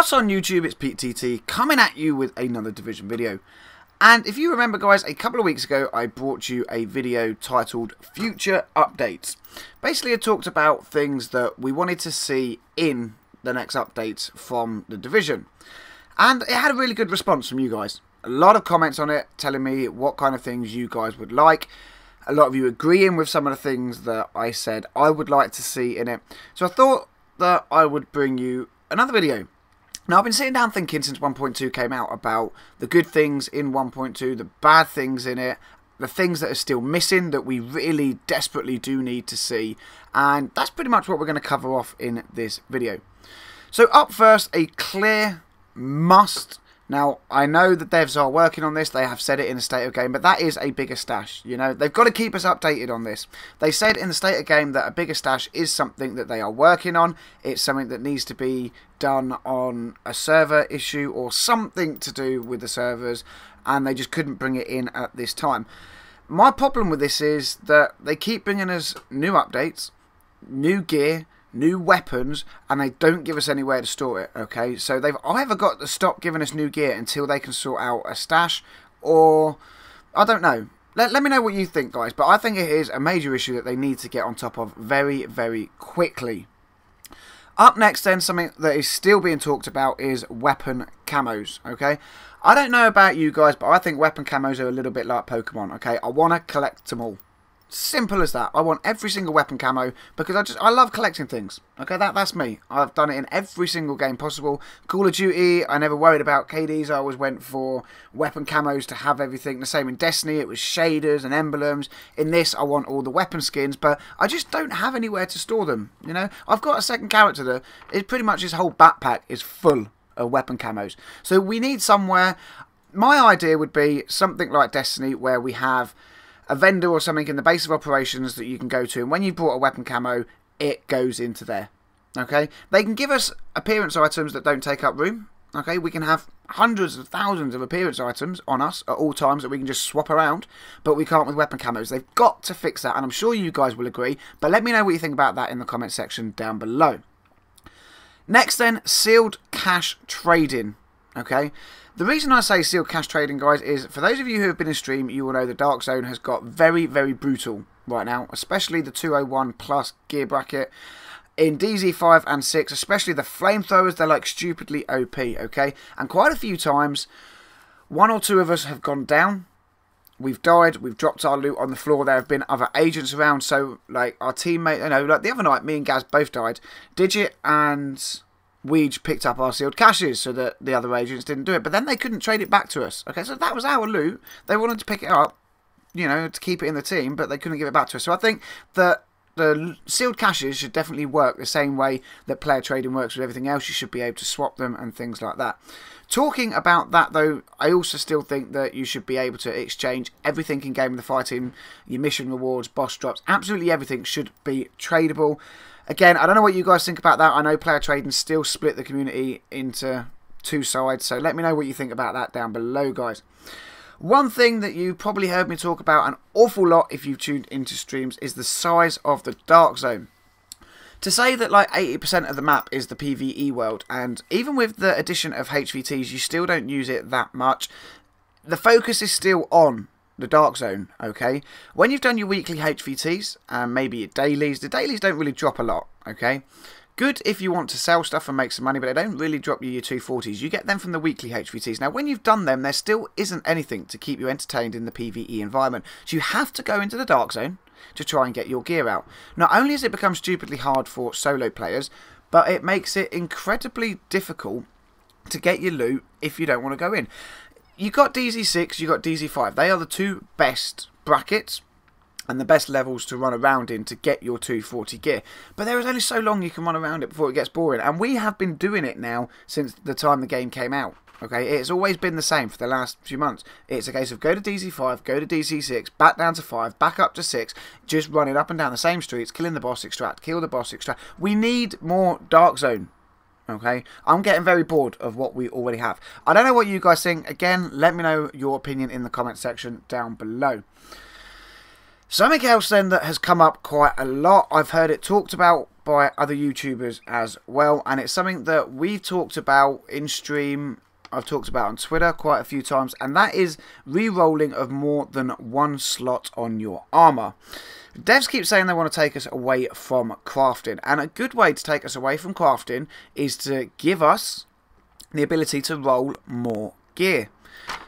What's on YouTube? It's PeteTT coming at you with another Division video. And if you remember, guys, a couple of weeks ago I brought you a video titled Future Updates. Basically, it talked about things that we wanted to see in the next updates from the Division. And it had a really good response from you guys. A lot of comments on it telling me what kind of things you guys would like. A lot of you agreeing with some of the things that I said I would like to see in it. So I thought that I would bring you another video. Now, I've been sitting down thinking since 1.2 came out about the good things in 1.2, the bad things in it, the things that are still missing that we really desperately do need to see. And that's pretty much what we're going to cover off in this video. So up first, a clear must. Now, I know the devs are working on this, they have said it in the State of Game, but that is a bigger stash, you know. They've got to keep us updated on this. They said in the State of Game that a bigger stash is something that they are working on. It's something that needs to be done on a server issue or something to do with the servers, and they just couldn't bring it in at this time. My problem with this is that they keep bringing us new updates, new gear, new weapons, and they don't give us anywhere to store it, okay? So they've either got to stop giving us new gear until they can sort out a stash, or I don't know. Let me know what you think, guys, but I think it is a major issue that they need to get on top of very, very quickly. Up next then, something that is still being talked about is weapon camos, okay? I don't know about you guys, but I think weapon camos are a little bit like Pokemon, okay? I want to collect them all. Simple as that. I want every single weapon camo because I love collecting things. Okay, that's me. I've done it in every single game possible. Call of Duty, I never worried about KDs. I always went for weapon camos to have everything. The same in Destiny, it was shaders and emblems. In this, I want all the weapon skins, but I just don't have anywhere to store them. You know, I've got a second character that is pretty much his whole backpack is full of weapon camos. So we need somewhere. My idea would be something like Destiny where we have a vendor or something in the base of operations that you can go to, and when you bought a weapon camo, it goes into there. Okay, they can give us appearance items that don't take up room. Okay, we can have hundreds of thousands of appearance items on us at all times that we can just swap around, but we can't with weapon camos. They've got to fix that, and I'm sure you guys will agree, but let me know what you think about that in the comment section down below. Next then, sealed cash trading. Okay, the reason I say sealed cash trading, guys, is for those of you who have been in stream, you will know the Dark Zone has got very, very brutal right now, especially the 201 plus gear bracket. In DZ5 and 6, especially the flamethrowers, they're like stupidly OP, okay? And quite a few times, one or two of us have gone down. We've died, we've dropped our loot on the floor. There have been other agents around, so like our teammate, you know, like the other night, me and Gaz both died. Digit and Weege picked up our sealed caches so that the other agents didn't do it, but then they couldn't trade it back to us. Okay, so that was our loot. They wanted to pick it up, you know, to keep it in the team, but they couldn't give it back to us. So I think that the sealed caches should definitely work the same way that player trading works with everything else. You should be able to swap them and things like that. Talking about that, though, I also still think that you should be able to exchange everything in Game of the Fighting, your mission rewards, boss drops, absolutely everything should be tradable. Again, I don't know what you guys think about that. I know player trading still split the community into two sides, so let me know what you think about that down below, guys. One thing that you probably heard me talk about an awful lot if you've tuned into streams is the size of the Dark Zone. To say that like 80% of the map is the PvE world, and even with the addition of HVTs, you still don't use it that much. The focus is still on the Dark Zone, okay? When you've done your weekly HVTs and maybe your dailies, the dailies don't really drop a lot, okay? Good if you want to sell stuff and make some money, but they don't really drop you your 240s. You get them from the weekly HVTs. Now, when you've done them, there still isn't anything to keep you entertained in the PvE environment. So you have to go into the Dark Zone to try and get your gear out. Not only has it become stupidly hard for solo players, but it makes it incredibly difficult to get your loot if you don't want to go in. You got DZ6, you got DZ5. They are the two best brackets and the best levels to run around in to get your 240 gear. But there is only so long you can run around it before it gets boring. And we have been doing it now since the time the game came out. Okay, it's always been the same for the last few months. It's a case of go to DZ5, go to DZ6, back down to 5, back up to 6, just running up and down the same streets, killing the boss, extract, kill the boss, extract. We need more Dark Zone. Okay, I'm getting very bored of what we already have. I don't know what you guys think. Again, let me know your opinion in the comment section down below. Something else then that has come up quite a lot, I've heard it talked about by other YouTubers as well, and it's something that we've talked about in stream. I've talked about on Twitter quite a few times, and that is re-rolling of more than one slot on your armor. Devs keep saying they want to take us away from crafting, and a good way to take us away from crafting is to give us the ability to roll more gear.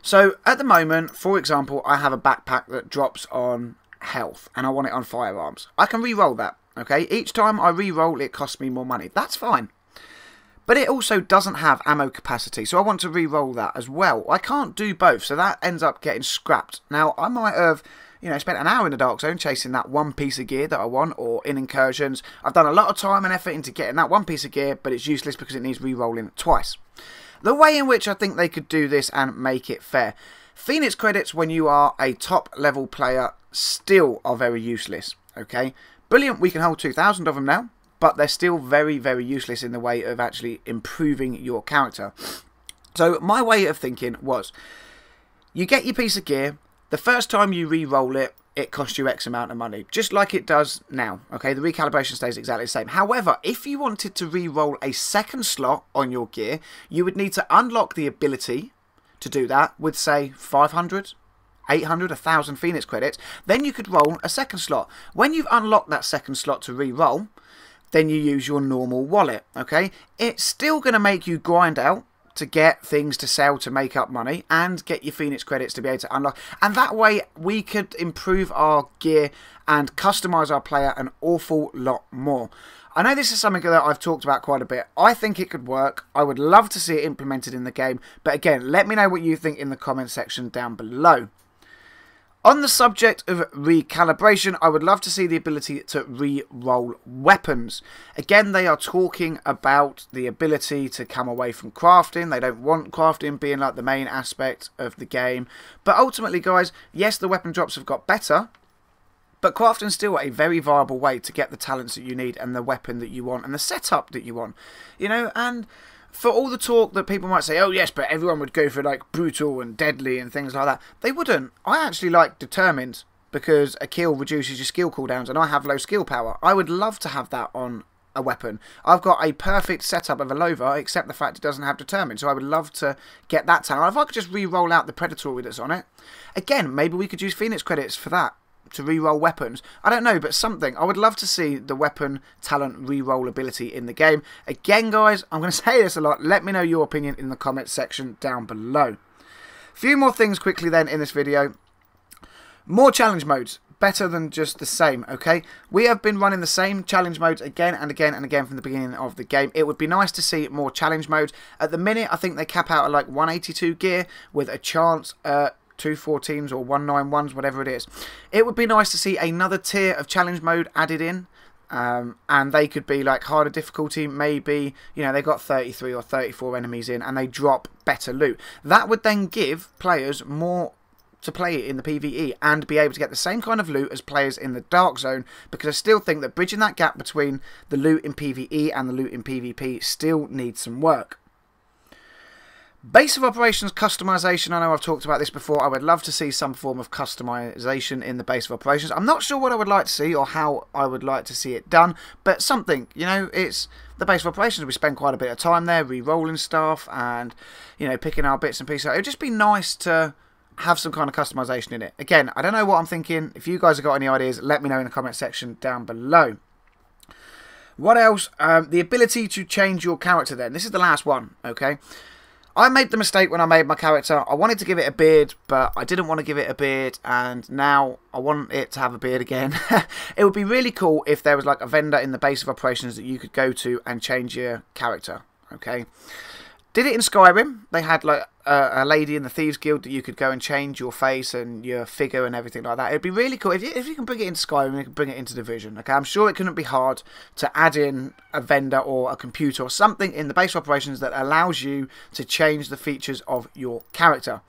So at the moment, for example, I have a backpack that drops on health and I want it on firearms. I can re-roll that, okay? Each time I re-roll, it costs me more money. That's fine. But it also doesn't have ammo capacity, so I want to re-roll that as well. I can't do both, so that ends up getting scrapped. Now, I might have, spent an hour in the Dark Zone chasing that one piece of gear that I want, or in incursions. I've done a lot of time and effort into getting that one piece of gear, but it's useless because it needs re-rolling twice. The way in which I think they could do this and make it fair. Phoenix credits when you are a top level player still are very useless, okay? Brilliant, we can hold 2,000 of them now, but they're still very, very useless in the way of actually improving your character. So my way of thinking was, you get your piece of gear, the first time you re-roll it, it costs you X amount of money, just like it does now, okay? The recalibration stays exactly the same. However, if you wanted to re-roll a second slot on your gear, you would need to unlock the ability to do that with, say, 500, 800, 1,000 Phoenix credits. Then you could roll a second slot. When you've unlocked that second slot to re-roll, then you use your normal wallet, okay? It's still going to make you grind out to get things to sell to make up money and get your Phoenix credits to be able to unlock. And that way we could improve our gear and customize our player an awful lot more. I know this is something that I've talked about quite a bit. I think it could work. I would love to see it implemented in the game. But again, let me know what you think in the comment section down below. On the subject of recalibration, I would love to see the ability to re-roll weapons. Again, they are talking about the ability to come away from crafting. They don't want crafting being like the main aspect of the game. But ultimately, guys, yes, the weapon drops have got better. But crafting's still a very viable way to get the talents that you need and the weapon that you want and the setup that you want. And for all the talk that people might say, oh yes, but everyone would go for like brutal and deadly and things like that. They wouldn't. I actually like determined because a kill reduces your skill cooldowns and I have low skill power. I would love to have that on a weapon. I've got a perfect setup of a Lover except the fact it doesn't have determined. So I would love to get that talent. If I could just re-roll out the Predatory that's on it. Again, maybe we could use Phoenix credits for that. To re-roll weapons. I don't know, but something. I would love to see the weapon talent re-roll ability in the game. Again, guys, I'm going to say this a lot. Let me know your opinion in the comments section down below. A few more things quickly then in this video. More challenge modes. Better than just the same, okay? We have been running the same challenge modes again and again and again from the beginning of the game. It would be nice to see more challenge modes. At the minute, I think they cap out at like 182 gear with a chance 214s or 191s, whatever it is. It would be nice to see another tier of challenge mode added in, and they could be like harder difficulty. Maybe they got 33 or 34 enemies in and they drop better loot. That would then give players more to play it in the PvE and be able to get the same kind of loot as players in the Dark Zone, because I still think that bridging that gap between the loot in PvE and the loot in PvP still needs some work. Base of Operations customization. I know I've talked about this before. I would love to see some form of customization in the Base of Operations. I'm not sure what I would like to see or how I would like to see it done, but something, it's the Base of Operations. We spend quite a bit of time there re-rolling stuff and, picking our bits and pieces. It would just be nice to have some kind of customization in it. Again, I don't know what I'm thinking. If you guys have got any ideas, let me know in the comment section down below. What else? The ability to change your character then. This is the last one, okay? I made the mistake when I made my character. I wanted to give it a beard, but I didn't want to give it a beard, and now I want it to have a beard again. It would be really cool if there was like a vendor in the Base of Operations that you could go to and change your character, okay? Did it in Skyrim. They had like a lady in the Thieves Guild that you could go and change your face and your figure and everything like that. It'd be really cool if you can bring it into Skyrim, you can bring it into Division. Okay, I'm sure it couldn't be hard to add in a vendor or a computer or something in the Base of Operations that allows you to change the features of your character.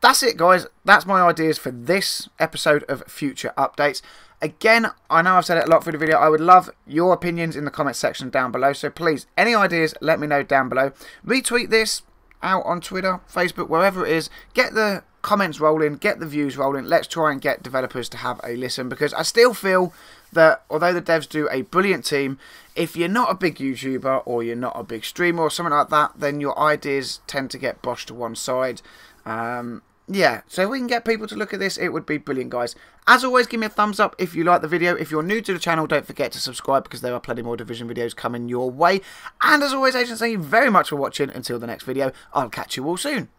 That's it, guys. That's my ideas for this episode of Future Updates. Again, I know I've said it a lot through the video. I would love your opinions in the comment section down below. So please, any ideas, let me know down below. Retweet this out on Twitter, Facebook, wherever it is. Get the comments rolling, get the views rolling. Let's try and get developers to have a listen, because I still feel that although the devs do a brilliant team, if you're not a big YouTuber or you're not a big streamer or something like that, then your ideas tend to get brushed to one side. Yeah, so if we can get people to look at this, it would be brilliant, guys. As always, give me a thumbs up if you like the video. If you're new to the channel, don't forget to subscribe because there are plenty more Division videos coming your way. And as always, agents, thank you very much for watching. Until the next video, I'll catch you all soon.